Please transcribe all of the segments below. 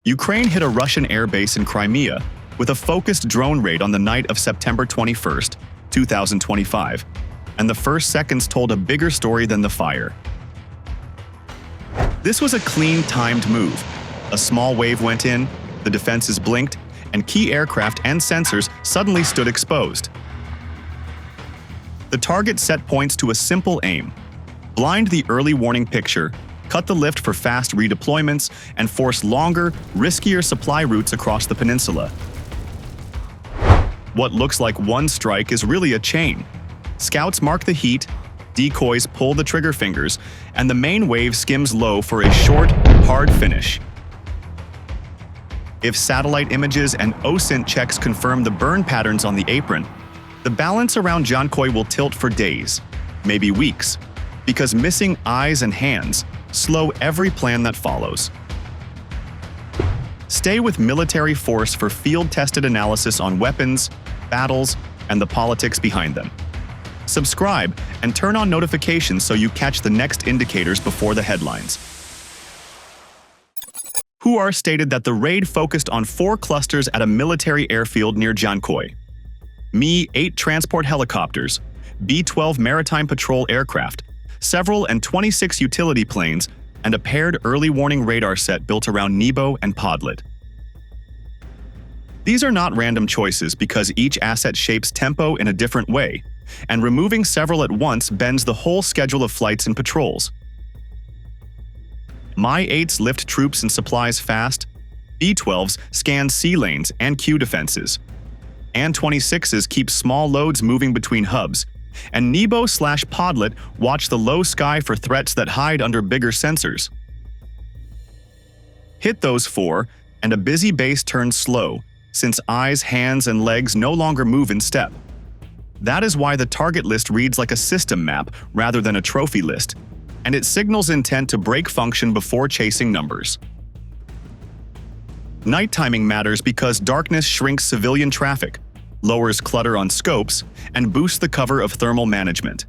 Ukraine hit a Russian airbase in Crimea with a focused drone raid on the night of September 21, 2025, and the first seconds told a bigger story than the fire. This was a clean, timed move. A small wave went in, the defenses blinked, and key aircraft and sensors suddenly stood exposed. The target set points to a simple aim: blind the early warning picture, cut the lift for fast redeployments, and force longer, riskier supply routes across the peninsula. What looks like one strike is really a chain. Scouts mark the heat, decoys pull the trigger fingers, and the main wave skims low for a short, hard finish. If satellite images and OSINT checks confirm the burn patterns on the apron, the balance around Dzhankoy will tilt for days, maybe weeks, because missing eyes and hands slow every plan that follows. Stay with military force for field-tested analysis on weapons, battles, and the politics behind them. Subscribe and turn on notifications so you catch the next indicators before the headlines. Hua stated that the raid focused on 4 clusters at a military airfield near Dzhankoy. Mi-8 transport helicopters, B-12 maritime patrol aircraft, several An-26 utility planes, and a paired early warning radar set built around Nebo and Podlet. These are not random choices because each asset shapes tempo in a different way, and removing several at once bends the whole schedule of flights and patrols. Mi-8s lift troops and supplies fast, B-12s scan sea lanes and queue defenses, An-26s keep small loads moving between hubs, and Nebo/Podlet watch the low sky for threats that hide under bigger sensors. Hit those 4, and a busy base turns slow, since eyes, hands, and legs no longer move in step. That is why the target list reads like a system map rather than a trophy list, and it signals intent to break function before chasing numbers. Night timing matters because darkness shrinks civilian traffic, lowers clutter on scopes, and boosts the cover of thermal management.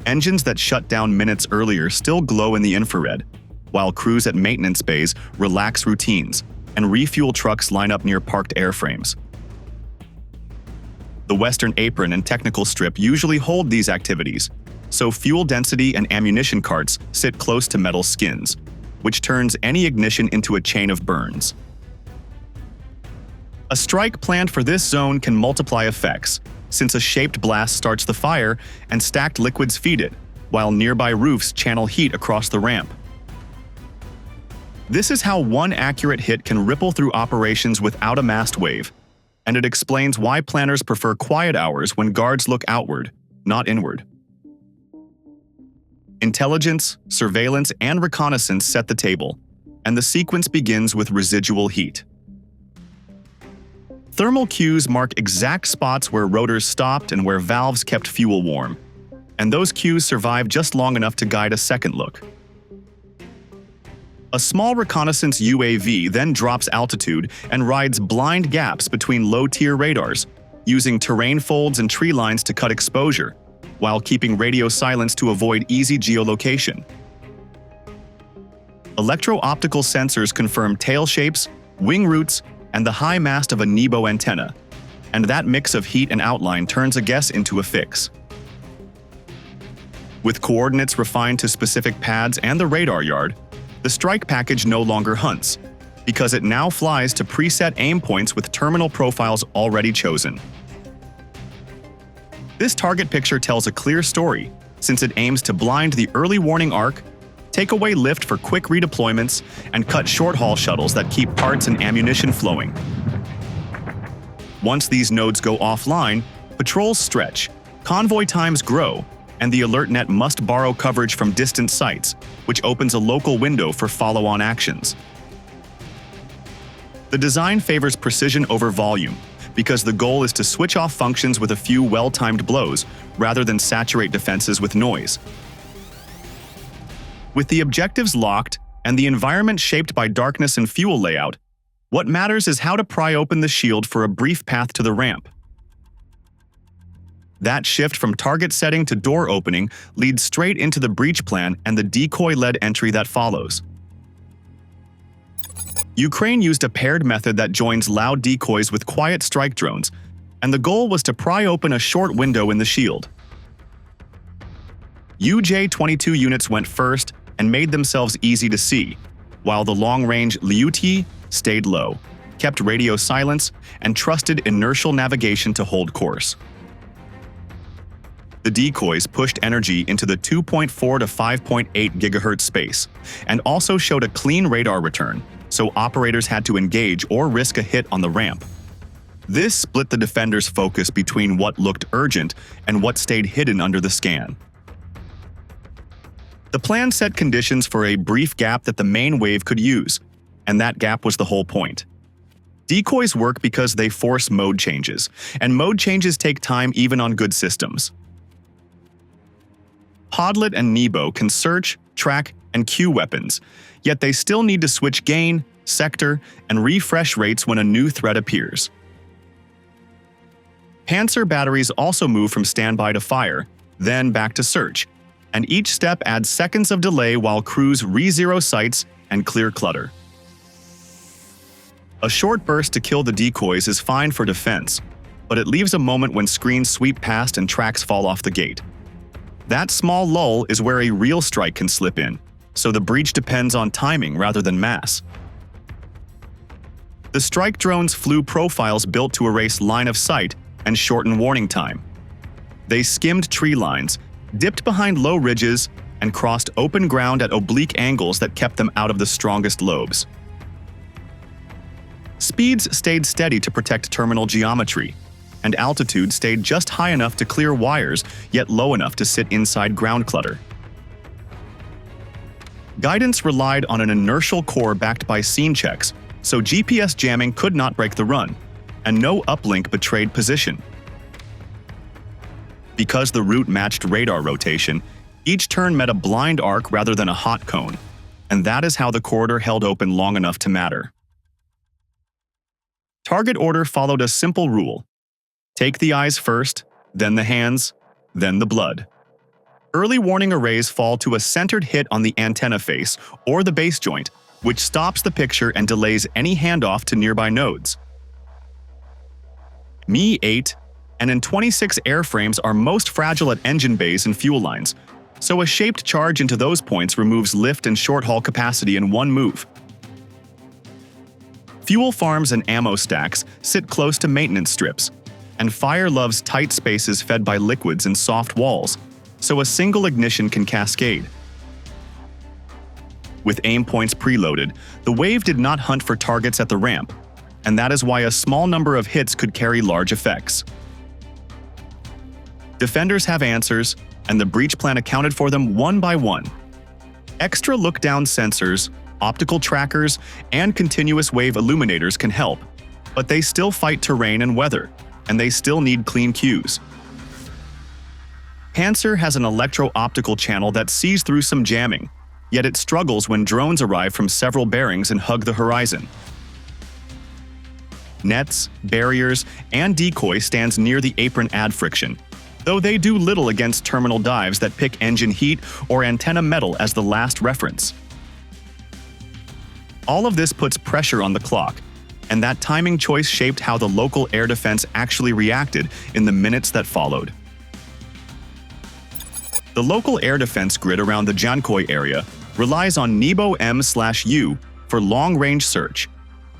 Engines that shut down minutes earlier still glow in the infrared, while crews at maintenance bays relax routines, and refuel trucks line up near parked airframes. The western apron and technical strip usually hold these activities, so fuel density and ammunition carts sit close to metal skins, which turns any ignition into a chain of burns. A strike planned for this zone can multiply effects, since a shaped blast starts the fire and stacked liquids feed it, while nearby roofs channel heat across the ramp. This is how one accurate hit can ripple through operations without a massed wave, and it explains why planners prefer quiet hours when guards look outward, not inward. Intelligence, surveillance, and reconnaissance set the table, and the sequence begins with residual heat. Thermal cues mark exact spots where rotors stopped and where valves kept fuel warm, and those cues survive just long enough to guide a second look. A small reconnaissance UAV then drops altitude and rides blind gaps between low-tier radars, using terrain folds and tree lines to cut exposure, while keeping radio silence to avoid easy geolocation. Electro-optical sensors confirm tail shapes, wing routes, and the high mast of a Nebo antenna, and that mix of heat and outline turns a guess into a fix. With coordinates refined to specific pads and the radar yard, the strike package no longer hunts, because it now flies to preset aim points with terminal profiles already chosen. This target picture tells a clear story, since it aims to blind the early warning arc, take away lift for quick redeployments, and cut short-haul shuttles that keep parts and ammunition flowing. Once these nodes go offline, patrols stretch, convoy times grow, and the alert net must borrow coverage from distant sites, which opens a local window for follow-on actions. The design favors precision over volume, because the goal is to switch off functions with a few well-timed blows, rather than saturate defenses with noise. With the objectives locked and the environment shaped by darkness and fuel layout, what matters is how to pry open the shield for a brief path to the ramp. That shift from target setting to door opening leads straight into the breach plan and the decoy-led entry that follows. Ukraine used a paired method that joins loud decoys with quiet strike drones, and the goal was to pry open a short window in the shield. UJ-22 units went first and made themselves easy to see, while the long-range Liuti stayed low, kept radio silence, and trusted inertial navigation to hold course. The decoys pushed energy into the 2.4 to 5.8 GHz space, and also showed a clean radar return, so operators had to engage or risk a hit on the ramp. This split the defenders' focus between what looked urgent and what stayed hidden under the scan. The plan set conditions for a brief gap that the main wave could use, and that gap was the whole point. Decoys work because they force mode changes, and mode changes take time even on good systems. Podlet and Nebo can search, track, and queue weapons, yet they still need to switch gain, sector, and refresh rates when a new threat appears. Panzer batteries also move from standby to fire, then back to search, and each step adds seconds of delay while crews re-zero sights and clear clutter. A short burst to kill the decoys is fine for defense, but it leaves a moment when screens sweep past and tracks fall off the gate. That small lull is where a real strike can slip in, so the breach depends on timing rather than mass. The strike drones flew profiles built to erase line of sight and shorten warning time. They skimmed tree lines, dipped behind low ridges, and crossed open ground at oblique angles that kept them out of the strongest lobes. Speeds stayed steady to protect terminal geometry, and altitude stayed just high enough to clear wires, yet low enough to sit inside ground clutter. Guidance relied on an inertial core backed by scene checks, so GPS jamming could not break the run, and no uplink betrayed position. Because the route matched radar rotation, each turn met a blind arc rather than a hot cone, and that is how the corridor held open long enough to matter. Target order followed a simple rule: take the eyes first, then the hands, then the blood. Early warning arrays fall to a centered hit on the antenna face or the base joint, which stops the picture and delays any handoff to nearby nodes. Mi-8 and N-26 airframes are most fragile at engine bays and fuel lines, so a shaped charge into those points removes lift and short-haul capacity in one move. Fuel farms and ammo stacks sit close to maintenance strips, and fire loves tight spaces fed by liquids and soft walls, so a single ignition can cascade. With aim points preloaded, the wave did not hunt for targets at the ramp, and that is why a small number of hits could carry large effects. Defenders have answers, and the breach plan accounted for them one by one. Extra look-down sensors, optical trackers, and continuous wave illuminators can help, but they still fight terrain and weather, and they still need clean cues. Panzer has an electro-optical channel that sees through some jamming, yet it struggles when drones arrive from several bearings and hug the horizon. Nets, barriers, and decoy stands near the apron ad friction, though they do little against terminal dives that pick engine heat or antenna metal as the last reference. All of this puts pressure on the clock, and that timing choice shaped how the local air defense actually reacted in the minutes that followed. The local air defense grid around the Dzhankoy area relies on Nebo M/U for long-range search,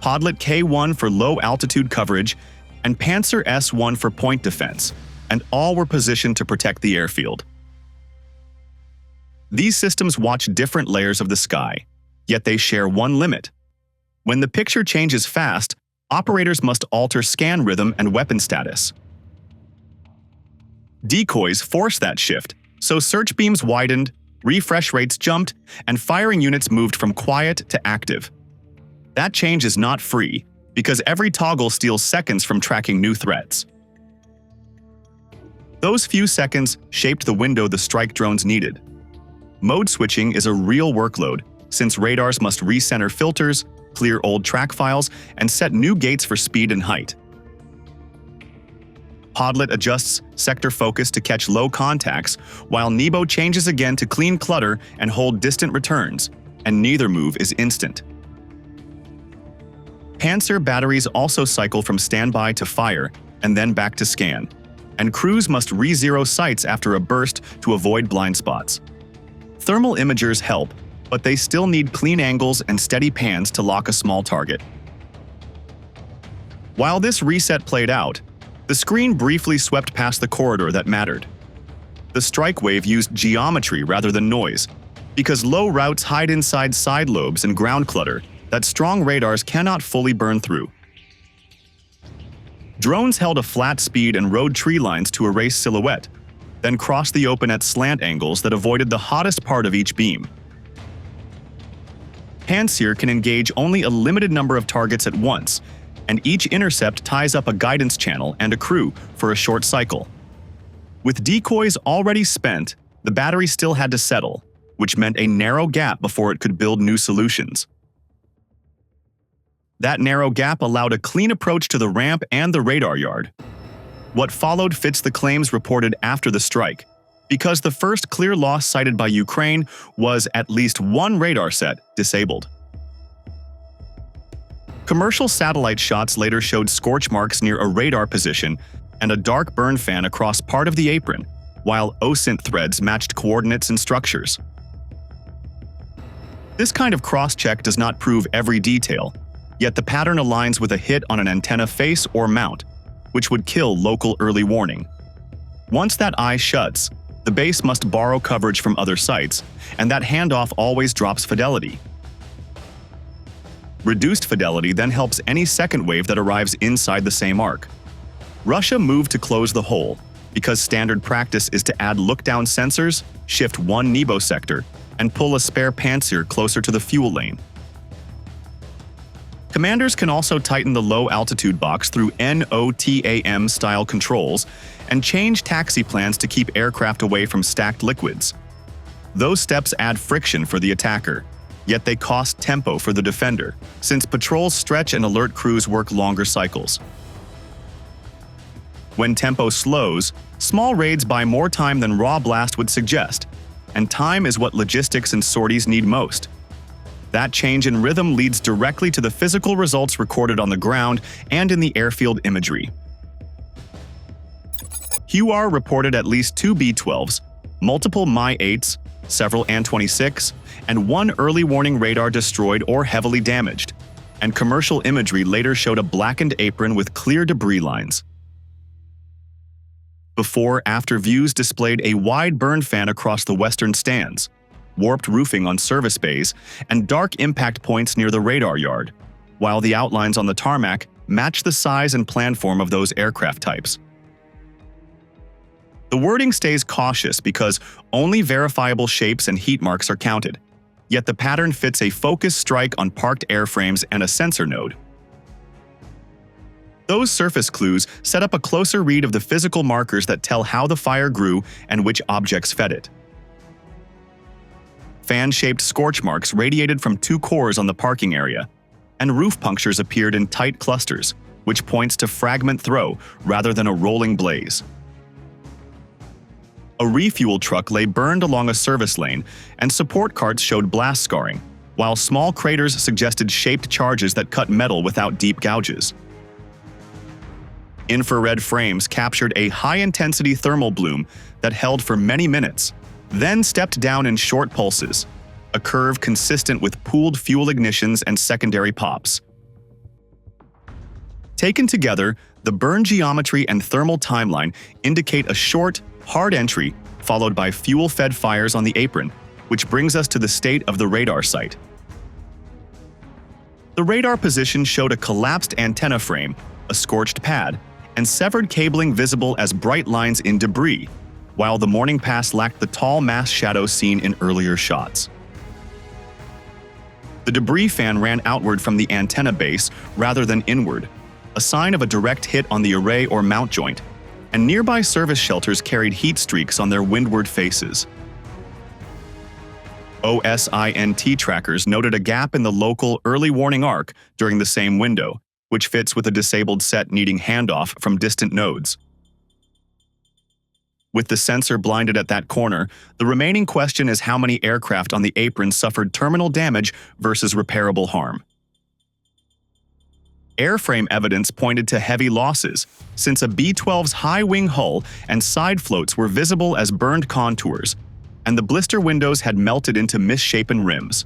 Podlet K1 for low-altitude coverage, and Panzer S1 for point defense, and all were positioned to protect the airfield. These systems watch different layers of the sky, yet they share one limit. When the picture changes fast, operators must alter scan rhythm and weapon status. Decoys force that shift, so search beams widened, refresh rates jumped, and firing units moved from quiet to active. That change is not free, because every toggle steals seconds from tracking new threats. Those few seconds shaped the window the strike drones needed. Mode switching is a real workload, since radars must recenter filters, clear old track files, and set new gates for speed and height. Podlet adjusts sector focus to catch low contacts, while Nebo changes again to clean clutter and hold distant returns, and neither move is instant. Panzer batteries also cycle from standby to fire and then back to scan, and crews must re-zero sights after a burst to avoid blind spots. Thermal imagers help, but they still need clean angles and steady pans to lock a small target. While this reset played out, the screen briefly swept past the corridor that mattered. The strike wave used geometry rather than noise, because low routes hide inside side lobes and ground clutter that strong radars cannot fully burn through. Drones held a flat speed and rode tree lines to erase silhouette, then crossed the open at slant angles that avoided the hottest part of each beam. Panzer can engage only a limited number of targets at once, and each intercept ties up a guidance channel and a crew for a short cycle. With decoys already spent, the battery still had to settle, which meant a narrow gap before it could build new solutions. That narrow gap allowed a clean approach to the ramp and the radar yard. What followed fits the claims reported after the strike, because the first clear loss cited by Ukraine was at least one radar set disabled. Commercial satellite shots later showed scorch marks near a radar position and a dark burn fan across part of the apron, while OSINT threads matched coordinates and structures. This kind of cross-check does not prove every detail, yet the pattern aligns with a hit on an antenna face or mount, which would kill local early warning. Once that eye shuts, the base must borrow coverage from other sites, and that handoff always drops fidelity. Reduced fidelity then helps any second wave that arrives inside the same arc. Russia moved to close the hole, because standard practice is to add look-down sensors, shift one Nebo sector, and pull a spare Panzer closer to the fuel lane. Commanders can also tighten the low-altitude box through NOTAM-style controls and change taxi plans to keep aircraft away from stacked liquids. Those steps add friction for the attacker, yet they cost tempo for the defender, since patrols stretch and alert crews work longer cycles. When tempo slows, small raids buy more time than raw blast would suggest, and time is what logistics and sorties need most. That change in rhythm leads directly to the physical results recorded on the ground and in the airfield imagery. HUAR reported at least 2 B-12s, multiple Mi-8s, several An-26, and one early warning radar destroyed or heavily damaged, and commercial imagery later showed a blackened apron with clear debris lines. Before-after views displayed a wide burn fan across the western stands, warped roofing on service bays, and dark impact points near the radar yard, while the outlines on the tarmac match the size and planform of those aircraft types. The wording stays cautious because only verifiable shapes and heat marks are counted, yet the pattern fits a focused strike on parked airframes and a sensor node. Those surface clues set up a closer read of the physical markers that tell how the fire grew and which objects fed it. Fan-shaped scorch marks radiated from 2 cores on the parking area, and roof punctures appeared in tight clusters, which points to fragment throw rather than a rolling blaze. A refuel truck lay burned along a service lane, and support carts showed blast scarring, while small craters suggested shaped charges that cut metal without deep gouges. Infrared frames captured a high-intensity thermal bloom that held for many minutes, then stepped down in short pulses, a curve consistent with pooled fuel ignitions and secondary pops. Taken together, the burn geometry and thermal timeline indicate a short, hard entry followed by fuel-fed fires on the apron, which brings us to the state of the radar site. The radar position showed a collapsed antenna frame, a scorched pad, and severed cabling visible as bright lines in debris, while the morning pass lacked the tall mass shadow seen in earlier shots. The debris fan ran outward from the antenna base rather than inward, a sign of a direct hit on the array or mount joint, and nearby service shelters carried heat streaks on their windward faces. OSINT trackers noted a gap in the local early warning arc during the same window, which fits with a disabled set needing handoff from distant nodes. With the sensor blinded at that corner, the remaining question is how many aircraft on the apron suffered terminal damage versus repairable harm. Airframe evidence pointed to heavy losses, since a B-12's high-wing hull and side floats were visible as burned contours, and the blister windows had melted into misshapen rims.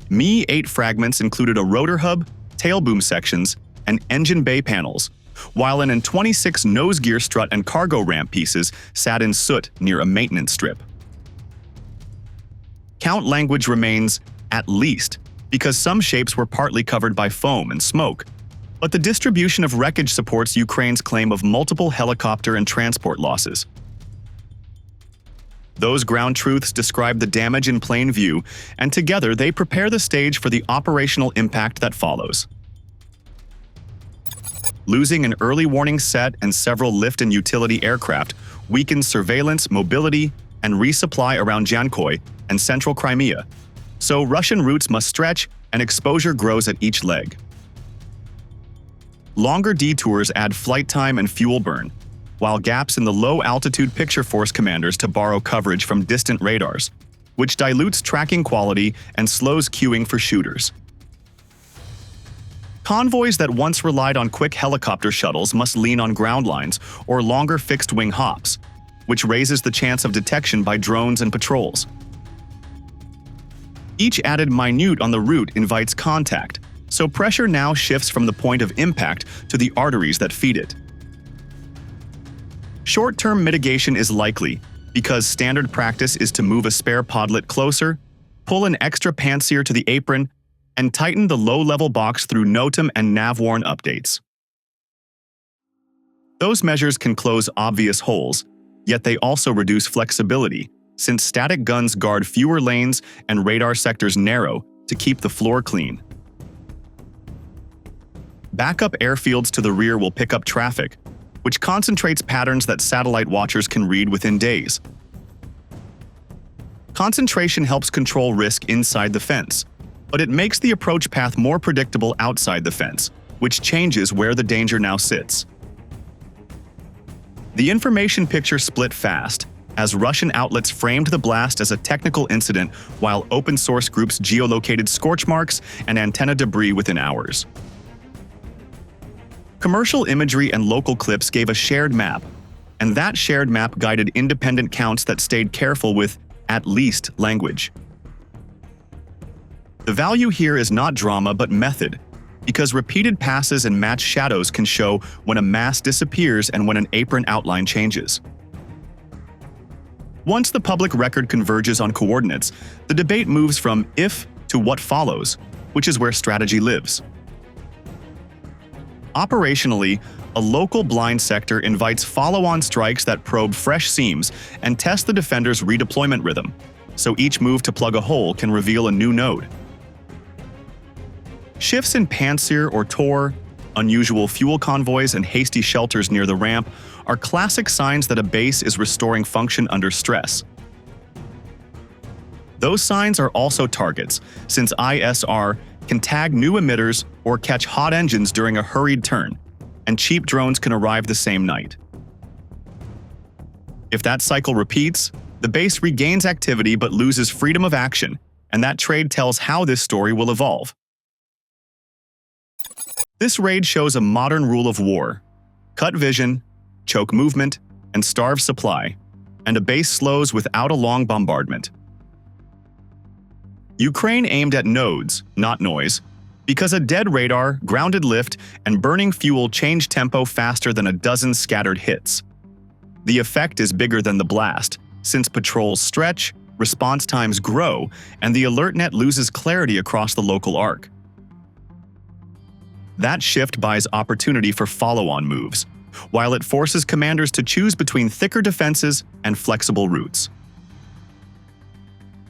Mi-8 fragments included a rotor hub, tail boom sections, and engine bay panels, while an N-26 nose gear strut and cargo ramp pieces sat in soot near a maintenance strip. Count language remains "at least," because some shapes were partly covered by foam and smoke, but the distribution of wreckage supports Ukraine's claim of multiple helicopter and transport losses. Those ground truths describe the damage in plain view, and together they prepare the stage for the operational impact that follows. Losing an early warning set and several lift and utility aircraft weakens surveillance, mobility, and resupply around Dzhankoy and central Crimea, so Russian routes must stretch and exposure grows at each leg. Longer detours add flight time and fuel burn, while gaps in the low-altitude picture force commanders to borrow coverage from distant radars, which dilutes tracking quality and slows queuing for shooters. Convoys that once relied on quick helicopter shuttles must lean on ground lines or longer fixed-wing hops, which raises the chance of detection by drones and patrols. Each added minute on the route invites contact, so pressure now shifts from the point of impact to the arteries that feed it. Short-term mitigation is likely, because standard practice is to move a spare podlet closer, pull an extra pantsier to the apron, and tighten the low-level box through NOTAM and NAVWARN updates. Those measures can close obvious holes, yet they also reduce flexibility, since static guns guard fewer lanes and radar sectors narrow to keep the floor clean. Backup airfields to the rear will pick up traffic, which concentrates patterns that satellite watchers can read within days. Concentration helps control risk inside the fence, but it makes the approach path more predictable outside the fence, which changes where the danger now sits. The information picture split fast, as Russian outlets framed the blast as a technical incident while open-source groups geolocated scorch marks and antenna debris within hours. Commercial imagery and local clips gave a shared map, and that shared map guided independent counts that stayed careful with "at least" language. The value here is not drama but method, because repeated passes and matched shadows can show when a mass disappears and when an apron outline changes. Once the public record converges on coordinates, the debate moves from if to what follows, which is where strategy lives. Operationally, a local blind sector invites follow-on strikes that probe fresh seams and test the defender's redeployment rhythm, so each move to plug a hole can reveal a new node. Shifts in pantsir or tor, unusual fuel convoys, and hasty shelters near the ramp are classic signs that a base is restoring function under stress. Those signs are also targets, since ISR can tag new emitters or catch hot engines during a hurried turn, and cheap drones can arrive the same night. If that cycle repeats, the base regains activity but loses freedom of action, and that trade tells how this story will evolve. This raid shows a modern rule of war: cut vision, choke movement, and starve supply, and a base slows without a long bombardment. Ukraine aimed at nodes, not noise, because a dead radar, grounded lift, and burning fuel change tempo faster than a dozen scattered hits. The effect is bigger than the blast, since patrols stretch, response times grow, and the alert net loses clarity across the local arc. That shift buys opportunity for follow-on moves, while it forces commanders to choose between thicker defenses and flexible routes.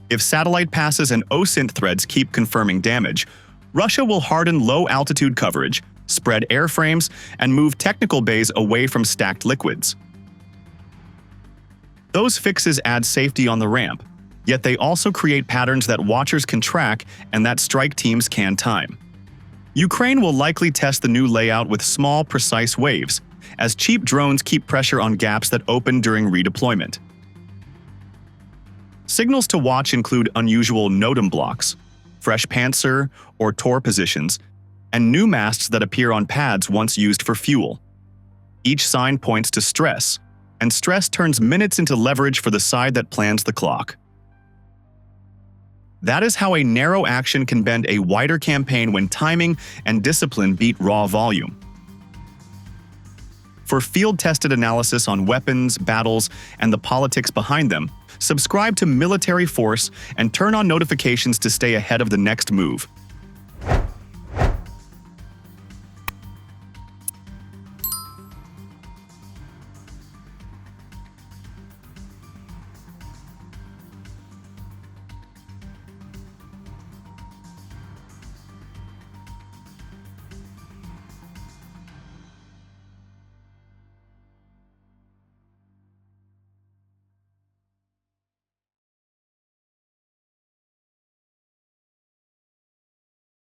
If satellite passes and OSINT threads keep confirming damage, Russia will harden low-altitude coverage, spread airframes, and move technical bays away from stacked liquids. Those fixes add safety on the ramp, yet they also create patterns that watchers can track and that strike teams can time. Ukraine will likely test the new layout with small, precise waves, as cheap drones keep pressure on gaps that open during redeployment. Signals to watch include unusual NOTAM blocks, fresh pantsir or tor positions, and new masts that appear on pads once used for fuel. Each sign points to stress, and stress turns minutes into leverage for the side that plans the clock. That is how a narrow action can bend a wider campaign when timing and discipline beat raw volume. For field-tested analysis on weapons, battles, and the politics behind them, subscribe to Military Force and turn on notifications to stay ahead of the next move.